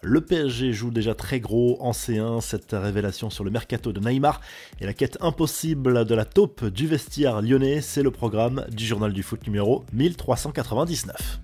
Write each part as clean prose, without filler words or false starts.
Le PSG joue déjà très gros en C1, cette révélation sur le mercato de Neymar et la quête impossible de la taupe du vestiaire lyonnais, c'est le programme du journal du foot numéro 1399.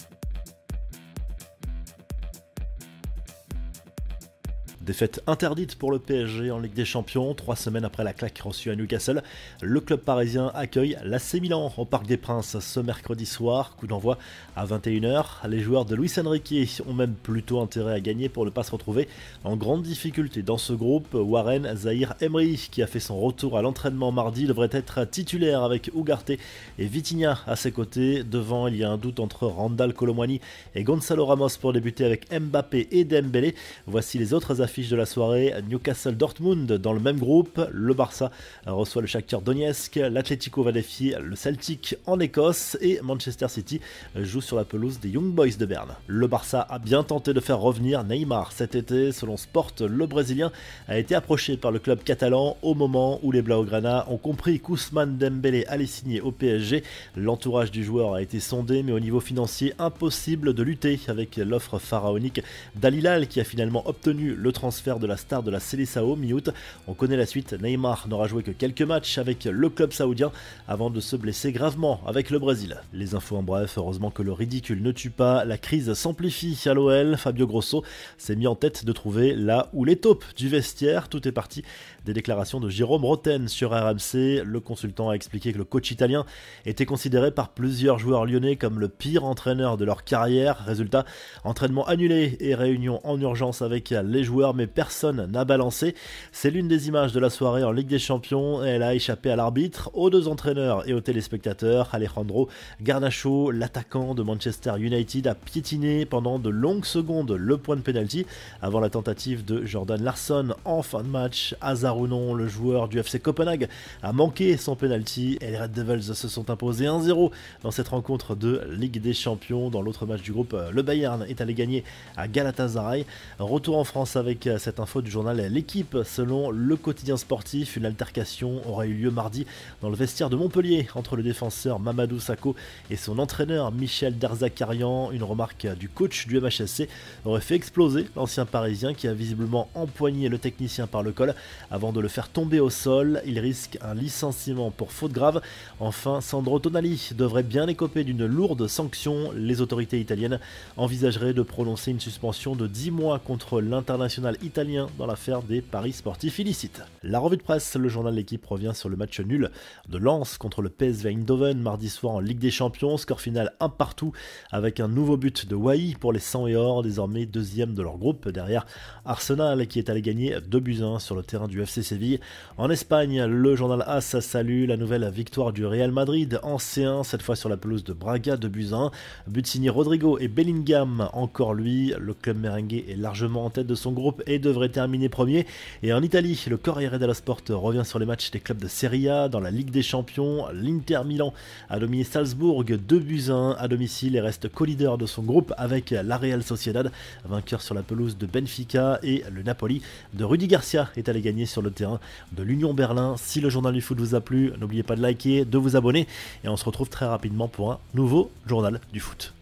Défaite interdite pour le PSG en Ligue des Champions, 3 semaines après la claque reçue à Newcastle. Le club parisien accueille l'AC Milan au Parc des Princes ce mercredi soir, coup d'envoi à 21h. Les joueurs de Luis Enrique ont même plutôt intérêt à gagner pour ne pas se retrouver en grande difficulté dans ce groupe. Warren Zahir Emery, qui a fait son retour à l'entraînement mardi, devrait être titulaire avec Ugarte et Vitinha à ses côtés. Devant, il y a un doute entre Randal Kolo Muani et Gonzalo Ramos pour débuter avec Mbappé et Dembélé. Voici les autres affiches de la soirée. Newcastle Dortmund dans le même groupe, le Barça reçoit le Shakhtar Donetsk, l'Atlético va défier le Celtic en Écosse et Manchester City joue sur la pelouse des Young Boys de Berne. Le Barça a bien tenté de faire revenir Neymar cet été. Selon Sport, le Brésilien a été approché par le club catalan au moment où les Blaugrana ont compris qu'Ousmane Dembélé allait signer au PSG. L'entourage du joueur a été sondé, mais au niveau financier, impossible de lutter avec l'offre pharaonique d'Al Hilal qui a finalement obtenu le transfert de la star de la Seleção mi-août. On connaît la suite, Neymar n'aura joué que quelques matchs avec le club saoudien avant de se blesser gravement avec le Brésil. Les infos en bref, heureusement que le ridicule ne tue pas, la crise s'amplifie à l'OL. Fabio Grosso s'est mis en tête de trouver là où les taupes du vestiaire. Tout est parti des déclarations de Jérôme Roten sur RMC. Le consultant a expliqué que le coach italien était considéré par plusieurs joueurs lyonnais comme le pire entraîneur de leur carrière. Résultat, entraînement annulé et réunion en urgence avec les joueurs, mais personne n'a balancé. C'est l'une des images de la soirée en Ligue des Champions et elle a échappé à l'arbitre, aux deux entraîneurs et aux téléspectateurs. Alejandro Garnacho, l'attaquant de Manchester United, a piétiné pendant de longues secondes le point de pénalty avant la tentative de Jordan Larsson en fin de match. Hasard ou non, le joueur du FC Copenhague a manqué son pénalty et les Red Devils se sont imposés 1-0 dans cette rencontre de Ligue des Champions. Dans l'autre match du groupe, le Bayern est allé gagner à Galatasaray. Retour en France avec cette info du journal L'Équipe. Selon le quotidien sportif, une altercation aurait eu lieu mardi dans le vestiaire de Montpellier entre le défenseur Mamadou Sakho et son entraîneur Michel Derzakarian. Une remarque du coach du MHSC aurait fait exploser l'ancien parisien qui a visiblement empoigné le technicien par le col avant de le faire tomber au sol. Il risque un licenciement pour faute grave. Enfin, Sandro Tonali devrait bien écoper d'une lourde sanction. Les autorités italiennes envisageraient de prononcer une suspension de 10 mois contre l'international italien dans l'affaire des paris sportifs illicites. La revue de presse, le journal L'Équipe revient sur le match nul de Lens contre le PSV Eindhoven mardi soir en Ligue des Champions. Score final 1-1 avec un nouveau but de Wai pour les 100 et or, désormais deuxième de leur groupe derrière Arsenal qui est allé gagner 2-1 sur le terrain du FC Séville. En Espagne, le journal AS salue la nouvelle victoire du Real Madrid en C1, cette fois sur la pelouse de Braga 2-1. But signé Rodrigo et Bellingham, encore lui. Le club merengue est largement en tête de son groupe et devrait terminer premier. Et en Italie, le Corriere dello Sport revient sur les matchs des clubs de Serie A dans la Ligue des Champions. L'Inter Milan a dominé Salzbourg 2-1 à domicile et reste co-leader de son groupe avec la Real Sociedad, vainqueur sur la pelouse de Benfica, et le Napoli de Rudy Garcia est allé gagner sur le terrain de l'Union Berlin. Si le journal du foot vous a plu, n'oubliez pas de liker, de vous abonner et on se retrouve très rapidement pour un nouveau journal du foot.